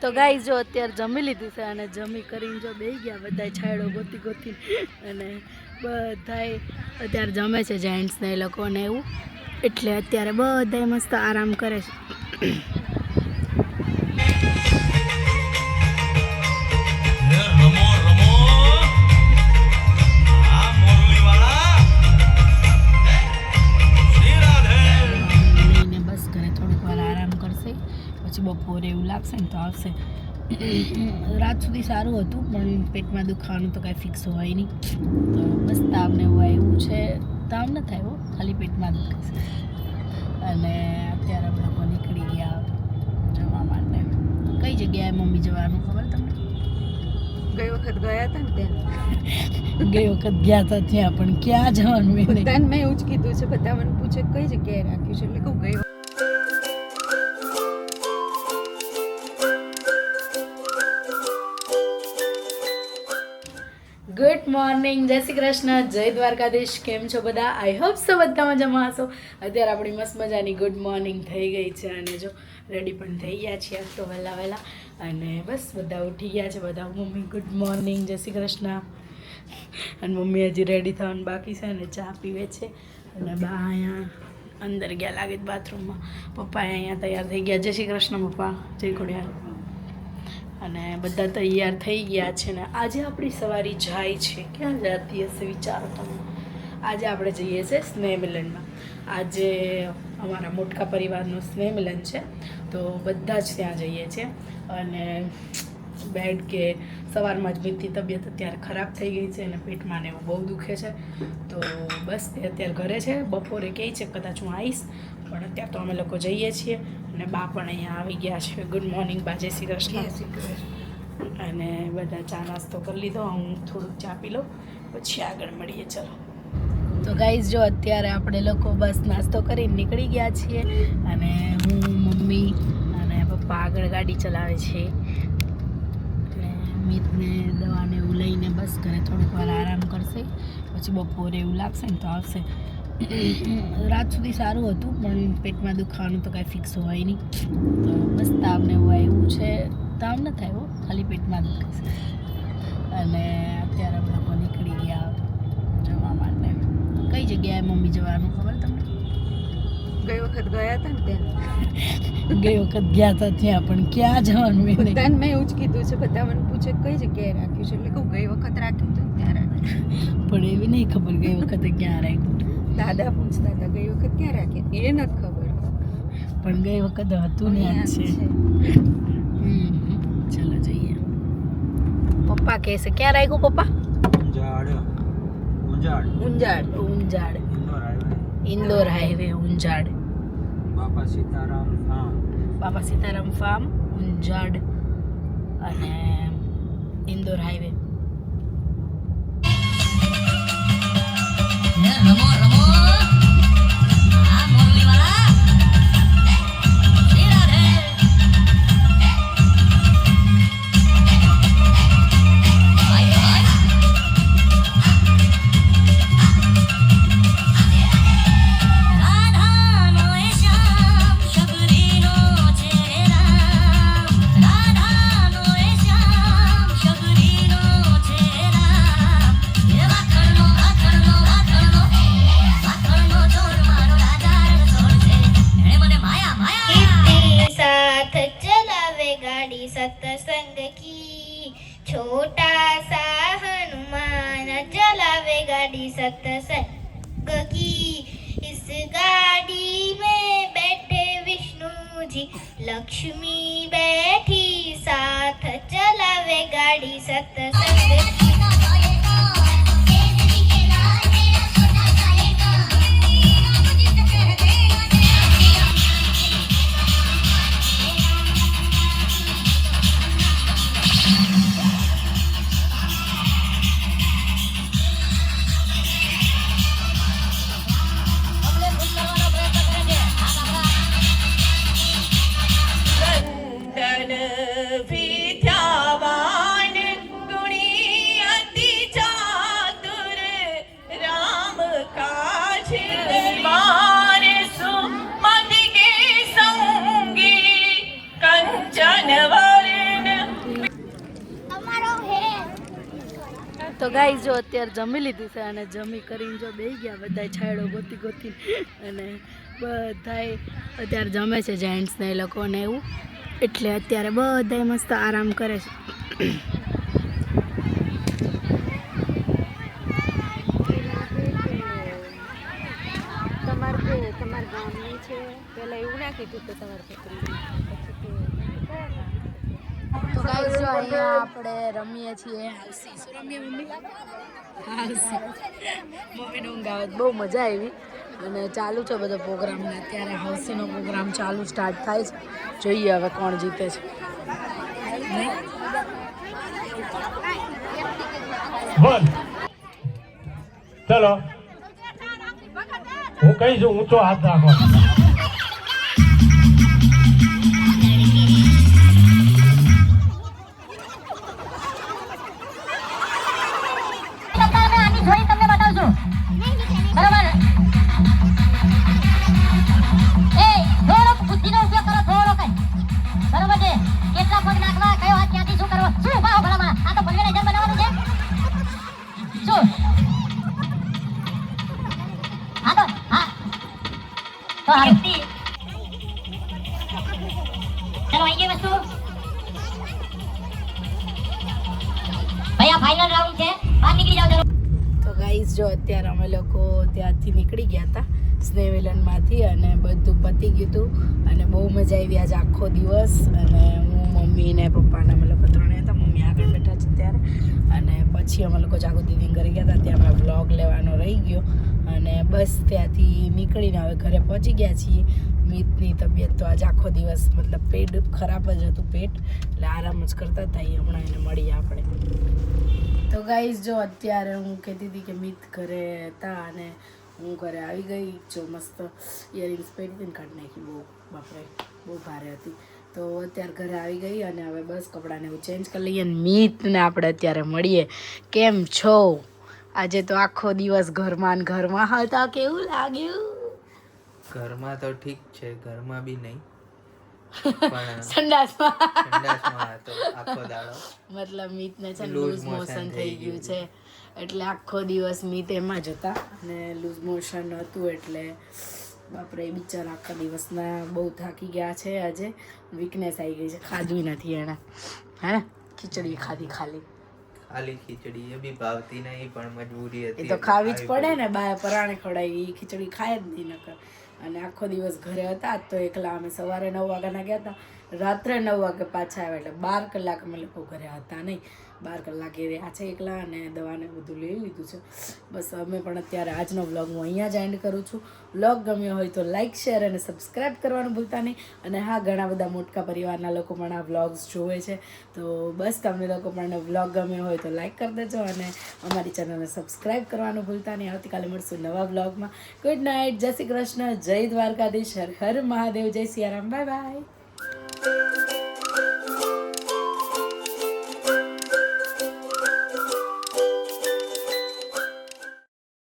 તો ગાઈસ જો અત્યારે જમી લીધી છે અને જમી કરીને જો બેસી ગયા બધાય છાયડો ગોતી ગોતી અને બધાય અત્યારે જમે છે જેન્ટ્સ ને એ લોકો ને એવું એટલે અત્યારે બધાય મસ્ત આરામ કરે છે. બસ ઘરે થોડીક વાર આરામ કરશે પછી બપોરે એવું લાગશે ને તો આવશે. રાત સુધી સારું હતું પણ પેટમાં દુખાવાનું તો કાંઈ ફિક્સ હોય નહીં તો બસ તાવને એવું આવ્યું છે. તાવ ન થાય હો, ખાલી પેટમાં દુખે છે. અને અત્યારે અમે લોકો નીકળી ગયા જવા માટે. કઈ જગ્યાએ મમ્મી જવાનું ખબર તમને? ગઈ વખત ગયા હતા ને ત્યાં. ગઈ વખત ગયા હતા ત્યાં પણ ક્યાં જવાનું એને બધાને મેં એવું જ કીધું છે. બધા મને પૂછે કઈ જગ્યાએ રાખ્યું છે એટલે કહું ગઈ. ગુડ મોર્નિંગ, જય શ્રી કૃષ્ણ, જય દ્વારકાધીશ. કેમ છો બધા? આઈ હોપ સો બધા મજામાં હશો. અત્યારે આપણી મસ્ત મજાની ગુડ મોર્નિંગ થઈ ગઈ છે અને જો રેડી પણ થઈ ગયા છીએ આજ તો વહેલા વહેલા અને બસ બધા ઉઠી ગયા છે. બધા મમ્મી ગુડ મોર્નિંગ, જય શ્રી કૃષ્ણ અને મમ્મી હજી રેડી થવાનું બાકી છે અને ચા પીવે છે અને બા અહીંયા અંદર ગયા લાગે બાથરૂમમાં. પપ્પા અહીંયા તૈયાર થઈ ગયા. જય શ્રી કૃષ્ણ પપ્પા, જય ખોડિયાર. અને બધા તૈયાર થઈ ગયા છે ને આજે આપણી સવારી જાય છે. ક્યાં જતી હશે વિચારો તમે? આજે આપણે જઈએ છીએ સ્નેહ મિલનમાં. આજે અમારા મોટકા પરિવારનું સ્નેહ મિલન છે તો બધા જ ત્યાં જઈએ છીએ. અને બેડ કે સવારમાં જ મીઠી તબિયત અત્યારે ખરાબ થઈ ગઈ છે અને પેટમાં ને એવું બહુ દુખે છે તો બસ તે અત્યારે ઘરે છે. બપોરે કહે છે કદાચ હું આવીશ પણ અત્યારે તો અમે લોકો જઈએ છીએ અને બા પણ અહીંયા આવી ગયા છે. ગુડ મોર્નિંગ બા, જય શ્રી કૃષ્ણ. અને બધા ચા નાસ્તો કરી લીધો. હું થોડુંક ચા પી લઉં પછી આગળ મળીએ. ચલો તો ગાઈઝ જો અત્યારે આપણે લોકો બસ નાસ્તો કરીને નીકળી ગયા છીએ અને હું, મમ્મી અને પપ્પા આગળ ગાડી ચલાવે છે અને મીતને દવાને એવું લઈને બસ ઘરે થોડીક વાર આરામ કરશે પછી બપોરે એવું લાગશે ને તો આવશે. રાત સુધી સારું હતું પણ પેટમાં દુખાવાનું તો કાંઈ ફિક્સ હોય નહીં તો બસ તાવને એવું આવ્યું છે. તાવ ન થાય હો, ખાલી પેટમાં દુખે છે. અને અત્યારે અમે લોકો નીકળી ગયા જવા માટે. કઈ જગ્યાએ મમ્મી જવાનું ખબર તમને? ગઈ વખત ગયા હતા ને ત્યાં. ગઈ વખત ગયા હતા ત્યાં પણ ક્યાં જવાનું એને બધાને મેં એવું જ કીધું છે. બધા મને પૂછે કઈ જગ્યાએ રાખ્યું છે એટલે કહું ગઈ વખત રાખ્યું હતું ત્યાં રાખ્યું. પણ એવી નહીં ખબર ગઈ વખતે ક્યાં રાખ્યું. દાદા પૂછતા હતા ગઈ વખત ક્યાં રાખ્યા, એ નથી ખબર પણ ગઈ વખત હતું ને યાદ છે. ચલો જઈએ. પપ્પા કહે છે ક્યાં રાખ્યું પપ્પા? ઊંઝાડ. ઇન્દોર હાઈવે ઊંઝાડ. બાપા સીતારામ ફાર્મ ઊંઝાડ અને ઇન્દોર હાઈવે. सत्संग की छोटा सा हनुमान चलावे गाड़ी सत्संग की. इस गाड़ी में बैठे विष्णु जी, लक्ष्मी बैठी साथ चलावे गाड़ी सत्संग की. તો ગાઈસ જો અત્યારે જમી લીધી છે અને જમી કરીને જો બેસી ગયા બધા છાયડો ગોતી ગોતી અને બધાય અત્યારે જમે છે જેન્ટ્સ ને એ લોકો ને એવું એટલે અત્યારે બધાય મસ્ત આરામ કરે છે તમારા ગામની છે પેલા એવું ના કીધું તો તમારે છોકરી તો ગાઈસ જો અહીંયા આપણે રમીએ છીએ હાઉસી શું રમીએ મમ્મી હાઉસી મમ્મીને ઊંઘ આવે બહુ મજા આવી અને ચાલુ છે બધો પ્રોગ્રામ ને અત્યારે હાઉસીનો પ્રોગ્રામ ચાલુ સ્ટાર્ટ થાય છે જોઈએ હવે કોણ જીતે છે ચલો હું કહીશ ઊંચો હાથ રાખો चलो आइए बच्चों भैया फाइनल राउंड है बाहर निकली जाओ चलो તો ગાઈસ જો અત્યારે અમે લોકો ત્યાંથી નીકળી ગયા હતા સ્નેહમિલનમાંથી અને બધું પતી ગયું હતું અને બહુ મજા આવી આજે આખો દિવસ અને હું મમ્મી ને પપ્પાને અમે લોકો ત્રણેય હતા મમ્મી આગળ બેઠા છે ત્યારે અને પછી અમે લોકો જાગો દીદી ઘરે ગયા હતા ત્યાં અમે વ્લોગ લેવાનો રહી ગયો અને બસ ત્યાંથી નીકળીને હવે ઘરે પહોંચી ગયા છીએ મીતની તબિયત તો આજે આખો દિવસ મતલબ પેટ ખરાબ જ હતું પેટ એટલે આરામ જ કરતા હતા એ હમણાં એને મળીએ આપણે તો ગાઈઝ જો અત્યારે હું કહેતી હતી કે મીત ઘરે હતા અને હું ઘરે આવી ગઈ જો મસ્ત ઇયરિંગ્સ પહેરી હતી ને કાઢી નાખી બહુ બાપરે બહુ ભારે હતી તો અત્યારે ઘરે આવી ગઈ અને હવે બસ કપડાને એવું ચેન્જ કરી લઈએ અને મીતને આપણે અત્યારે મળીએ કેમ છો આજે તો આખો દિવસ ઘરમાં ને ઘરમાં હતા કેવું લાગ્યું ઘરમાં તો ઠીક છે ઘરમાં બી નહીં પણ સંડાસમાં તો આખો દાડો મતલબ મીતને છે ને લૂઝ મોશન થઈ ગયું છે એટલે આખો દિવસ મીત એમાં જ હતા અને લૂઝ મોશન હતું એટલે બાપરે બિચારા આખા દિવસના બહુ થાકી ગયા છે આજે વીકનેસ આવી ગઈ છે ખાધું નથી એણે હે ખીચડી ખાધી ખાલી ખીચડી એ બી ભાવતી નહીં પણ મજબૂરી હતી એ તો ખાવી જ પડે ને બાય પરાણે ખવડાવી એ ખીચડી ખાય જ નહીં નકર અને આખો દિવસ ઘરે હતા તો એકલા અમે સવારે 9 વાગ્યાના ગયા હતા રાત્રે 9 વાગે પાછા આવ્યા એટલે 12 કલાક અમે લોકો ઘરે હતા નહીં 12 કલાક એ રહ્યા છે એકલા અને દવાને બધું લઈ લીધું છે બસ અમે પણ અત્યારે આજનો વ્લોગ હું અહીંયા જ એન્ડ કરું છું વ્લોગ ગમ્યો હોય તો લાઇક શેર અને સબસ્ક્રાઈબ કરવાનું ભૂલતા નહીં અને હા ઘણા બધા મોટકા પરિવારના લોકો પણ આ વ્લોગ્સ જોવે છે તો બસ તમને લોકો પણ વ્લોગ ગમ્યો હોય તો લાઇક કરી દેજો અને અમારી ચેનલને સબસ્ક્રાઈબ કરવાનું ભૂલતા નહીં આવતીકાલે મળશું નવા વ્લોગમાં ગુડ નાઇટ જય શ્રી કૃષ્ણ જય દ્વારકાધીશ હર હર મહાદેવ જય સિયારામ બાય બાય